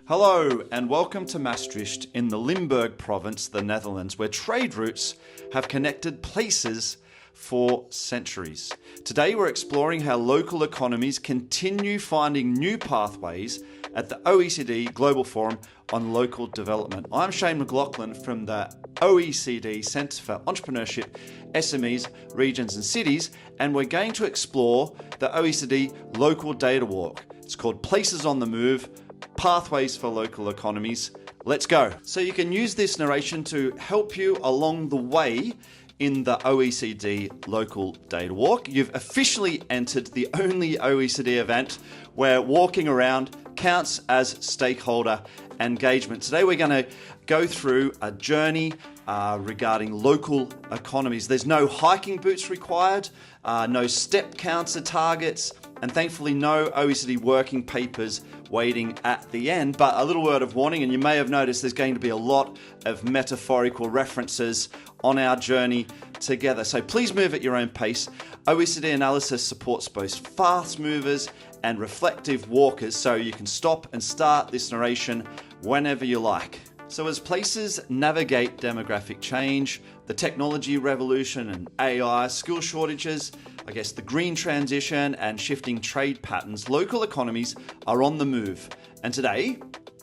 Hello and welcome to Maastricht in the Limburg province, the Netherlands, where trade routes have connected places for centuries. Today we're exploring how local economies continue finding new pathways at the OECD Global Forum on Local Development. I'm Shane McLaughlin from the OECD Centre for Entrepreneurship, SMEs, Regions and Cities, and we're going to explore the OECD Local Data Walk. It's called Places on the Move, Pathways for Local Economies. Let's go. So you can use this narration to help you along the way in the OECD Local Data Walk. You've officially entered the only OECD event where walking around counts as stakeholder engagement. Today we're going to go through a journey regarding local economies. There's no hiking boots required, no step counts or targets, and thankfully no OECD working papers waiting at the end. But a little word of warning, and you may have noticed there's going to be a lot of metaphorical references on our journey together. So please move at your own pace. OECD analysis supports both fast movers and reflective walkers, so you can stop and start this narration whenever you like. So as places navigate demographic change, the technology revolution and AI, skill shortages, the green transition and shifting trade patterns, local economies are on the move. And today,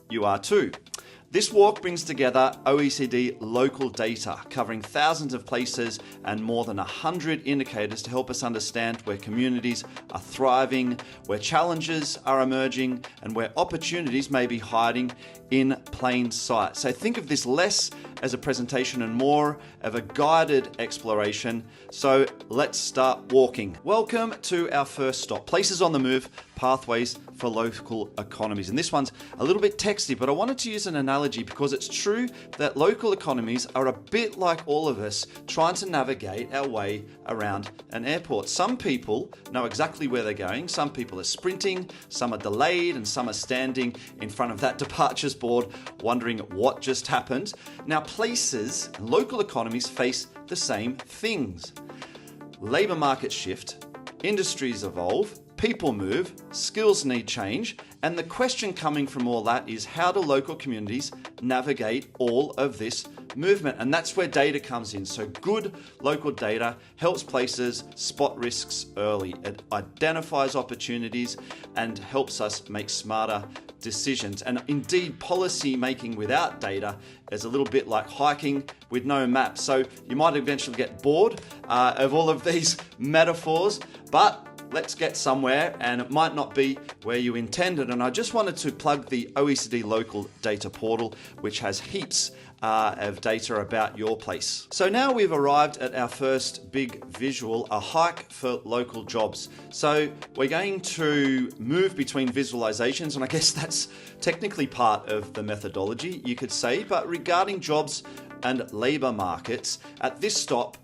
you are too. This walk brings together OECD local data, covering thousands of places and more than 100 indicators to help us understand where communities are thriving, where challenges are emerging, and where opportunities may be hiding in plain sight. So think of this less as a presentation and more of a guided exploration. So let's start walking. Welcome to our first stop, Places on the Move, Pathways for Local Economies. And this one's a little bit texty, but I wanted to use an analogy because it's true that local economies are a bit like all of us trying to navigate our way around an airport. Some people know exactly where they're going. Some people are sprinting, some are delayed, and some are standing in front of that departures board wondering what just happened. Now, places and local economies face the same things. Labour markets shift, industries evolve, people move, skills need change, and the question coming from all that is, how do local communities navigate all of this movement? And that's where data comes in. So good local data helps places spot risks early. It identifies opportunities and helps us make smarter decisions. And indeed, policy making without data is a little bit like hiking with no map. So you might eventually get bored of all of these metaphors, but let's get somewhere, and it might not be where you intended. And I just wanted to plug the OECD Local Data Portal, which has heaps of data about your place. So now we've arrived at our first big visual, a hike for local jobs. So we're going to move between visualizations, and I guess that's technically part of the methodology, you could say. But regarding jobs and labor markets, at this stop,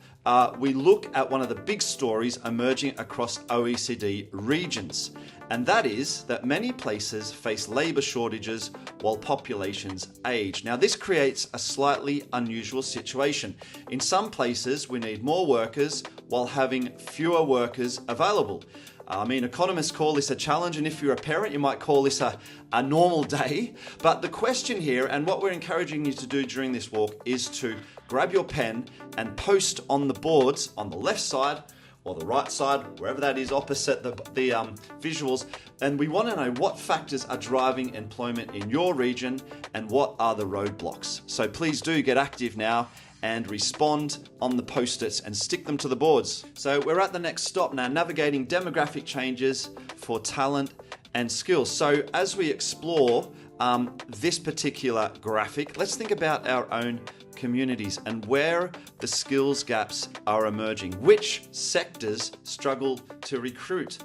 we look at one of the big stories emerging across OECD regions, and that is that many places face labour shortages while populations age. Now, this creates a slightly unusual situation. In some places, we need more workers while having fewer workers available. Economists call this a challenge, and if you're a parent, you might call this a normal day. But the question here, and what we're encouraging you to do during this walk, is to grab your pen and post on the boards on the left side or the right side, wherever that is, opposite the visuals. And we want to know what factors are driving employment in your region and what are the roadblocks. So please do get active now and respond on the post-its and stick them to the boards. So we're at the next stop now, navigating demographic changes for talent and skills. So as we explore this particular graphic, let's think about our own communities and where the skills gaps are emerging, which sectors struggle to recruit,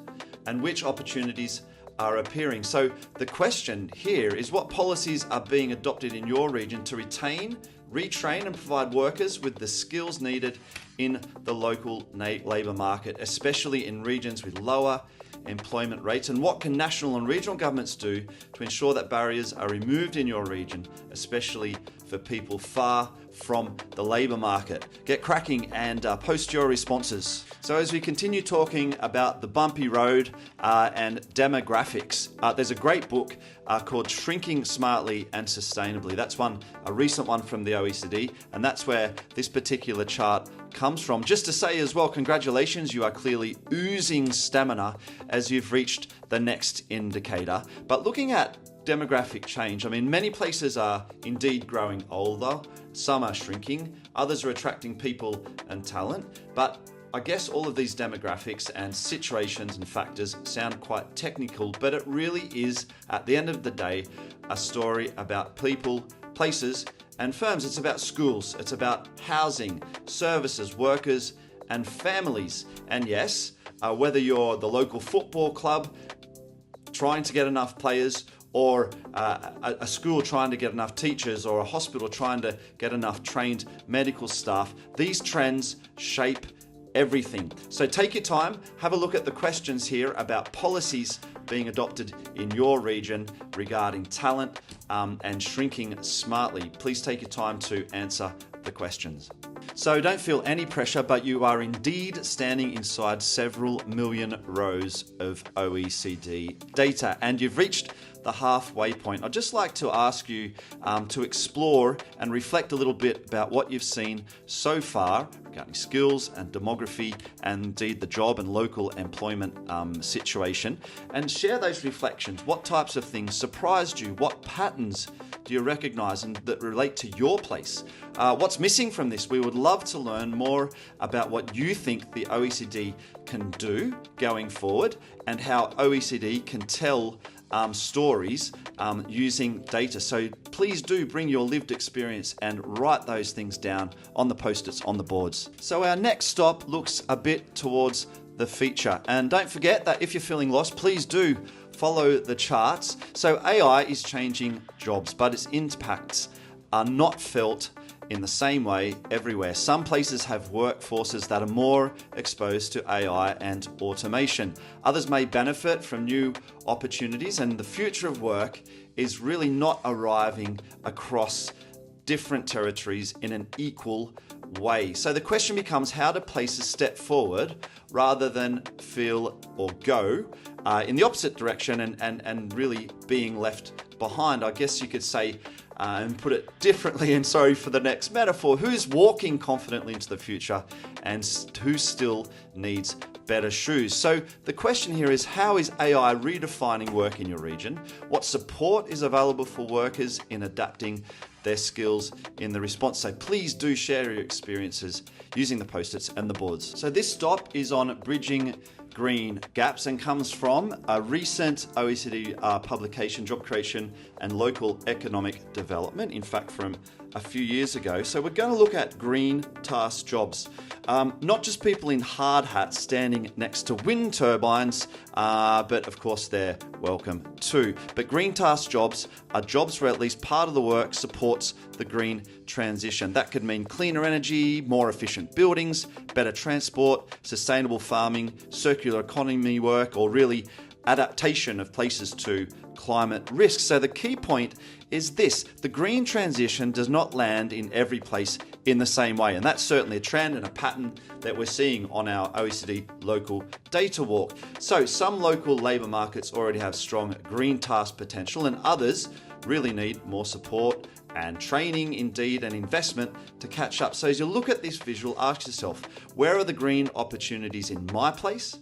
and which opportunities are appearing. So the question here is, what policies are being adopted in your region to retain, retrain and provide workers with the skills needed in the local labour market, especially in regions with lower employment rates, and what can national and regional governments do to ensure that barriers are removed in your region, especially for people far from the labour market. Get cracking and post your responses. So as we continue talking about the bumpy road and demographics, there's a great book called Shrinking Smartly and Sustainably. That's a recent one from the OECD, and that's where this particular chart comes from. Just to say as well, congratulations, you are clearly oozing stamina as you've reached the next indicator. But looking at demographic change, I mean, many places are indeed growing older, some are shrinking, others are attracting people and talent, but I guess all of these demographics and situations and factors sound quite technical, but it really is, at the end of the day, a story about people, places, and firms. It's about schools, it's about housing, services, workers, and families. And yes, whether you're the local football club trying to get enough players, or a school trying to get enough teachers, or a hospital trying to get enough trained medical staff, these trends shape everything. So take your time, have a look at the questions here about policies being adopted in your region regarding talent and shrinking smartly. Please take your time to answer the questions. So don't feel any pressure, but you are indeed standing inside several million rows of OECD data, and you've reached the halfway point. I'd just like to ask you to explore and reflect a little bit about what you've seen so far regarding skills and demography, and indeed the job and local employment situation, and share those reflections. What types of things surprised you? What patterns do you recognize and that relate to your place? What's missing from this? We would love to learn more about what you think the OECD can do going forward, and how OECD can tell stories using data. So please do bring your lived experience and write those things down on the post-its on the boards. So our next stop looks a bit towards the feature. And don't forget that if you're feeling lost, please do follow the charts. So AI is changing jobs, but its impacts are not felt in the same way everywhere. Some places have workforces that are more exposed to AI and automation. Others may benefit from new opportunities, and the future of work is really not arriving across different territories in an equal way. So the question becomes, how do places step forward rather than feel or go in the opposite direction and really being left behind? I guess you could say, and put it differently, and sorry for the next metaphor, who's walking confidently into the future and who still needs better shoes? So the question here is, how is AI redefining work in your region? What support is available for workers in adapting their skills in the response? So please do share your experiences using the post-its and the boards. So this stop is on bridging green gaps and comes from a recent OECD publication, Job Creation and Local Economic Development, in fact from a few years ago. So we're going to look at green task jobs. Not just people in hard hats standing next to wind turbines, but of course they're welcome too. But green task jobs are jobs where at least part of the work supports the green transition. That could mean cleaner energy, more efficient buildings, better transport, sustainable farming, circular economy work, or really adaptation of places to climate risks. So the key point is this: the green transition does not land in every place in the same way. And that's certainly a trend and a pattern that we're seeing on our OECD local data walk. So some local labour markets already have strong green task potential, and others really need more support and training, indeed, and investment to catch up. So as you look at this visual, ask yourself, where are the green opportunities in my place?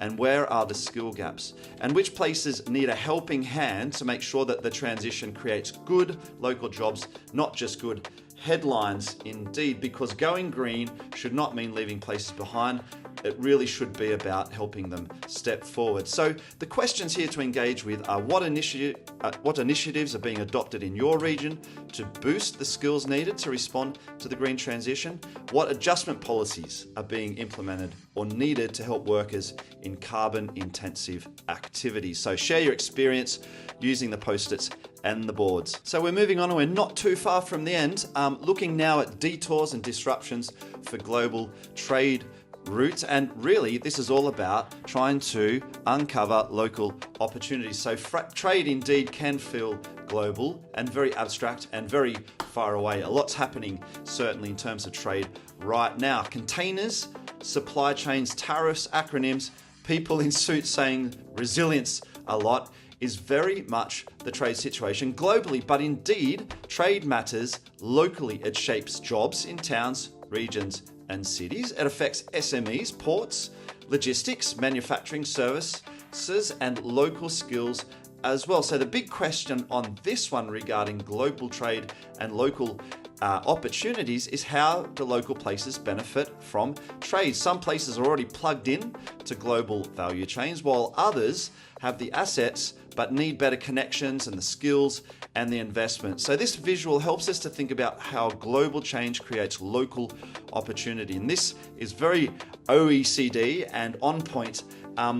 And where are the skill gaps? And which places need a helping hand to make sure that the transition creates good local jobs, not just good headlines indeed, because going green should not mean leaving places behind. It really should be about helping them step forward. So the questions here to engage with are, what initiatives are being adopted in your region to boost the skills needed to respond to the green transition? What adjustment policies are being implemented or needed to help workers in carbon-intensive activities? So share your experience using the post-its and the boards. So we're moving on, and we're not too far from the end, looking now at detours and disruptions for global trade route, and really this is all about trying to uncover local opportunities. So trade indeed can feel global and very abstract and very far away. A lot's happening certainly in terms of trade right now. Containers, supply chains, tariffs, acronyms, people in suits saying resilience a lot is very much the trade situation globally, but indeed trade matters locally. It shapes jobs in towns, regions and cities. It affects SMEs, ports, logistics, manufacturing, services and local skills as well. So the big question on this one regarding global trade and local opportunities is, how do local places benefit from trade? Some places are already plugged in to global value chains, while others have the assets but need better connections and the skills and the investment. So this visual helps us to think about how global change creates local opportunity. And this is very OECD and on point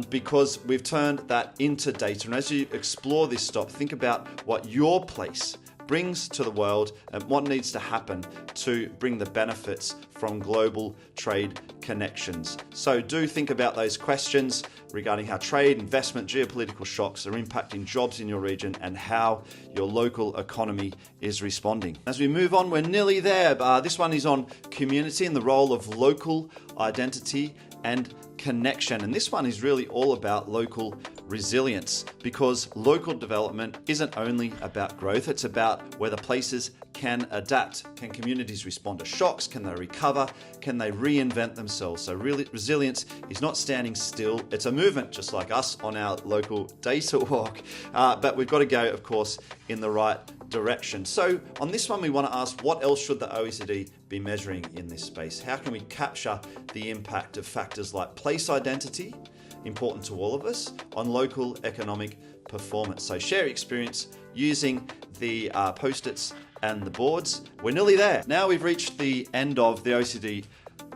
because we've turned that into data. And as you explore this stop, think about what your place brings to the world and what needs to happen to bring the benefits from global trade connections. So do think about those questions regarding how trade, investment, geopolitical shocks are impacting jobs in your region and how your local economy is responding. As we move on, we're nearly there. This one is on community and the role of local identity and connection. And this one is really all about local resilience, because local development isn't only about growth, it's about whether places can adapt. Can communities respond to shocks? Can they recover? Can they reinvent themselves? So really, resilience is not standing still. It's a movement, just like us on our local data walk. But we've got to go, of course, in the right direction. So on this one, we want to ask, what else should the OECD be measuring in this space? How can we capture the impact of factors like place identity, important to all of us, on local economic performance? So share experience using the post-its and the boards. We're nearly there. Now we've reached the end of the OECD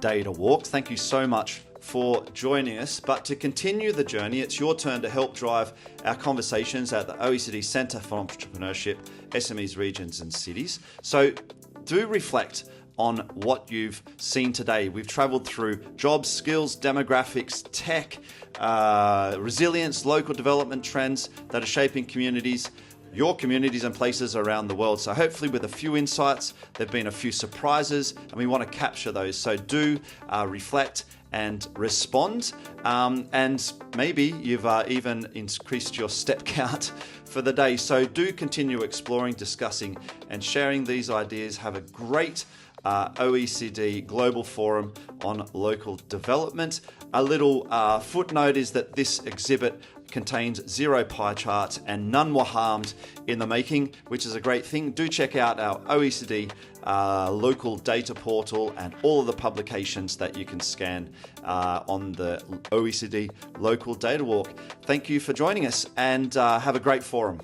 Data Walk. Thank you so much for joining us. But to continue the journey, it's your turn to help drive our conversations at the OECD Centre for Entrepreneurship, SMEs, Regions and Cities. So do reflect on what you've seen today. We've traveled through jobs, skills, demographics, tech, resilience, local development trends that are shaping communities, your communities and places around the world. So hopefully with a few insights, there've been a few surprises and we want to capture those. So do reflect and respond. And maybe you've even increased your step count for the day. So do continue exploring, discussing and sharing these ideas. Have a great OECD Global Forum on Local Development. A little footnote is that this exhibit contains 0 pie charts and none were harmed in the making, which is a great thing. Do check out our OECD local data portal and all of the publications that you can scan on the OECD Local Data Walk. Thank you for joining us and have a great forum.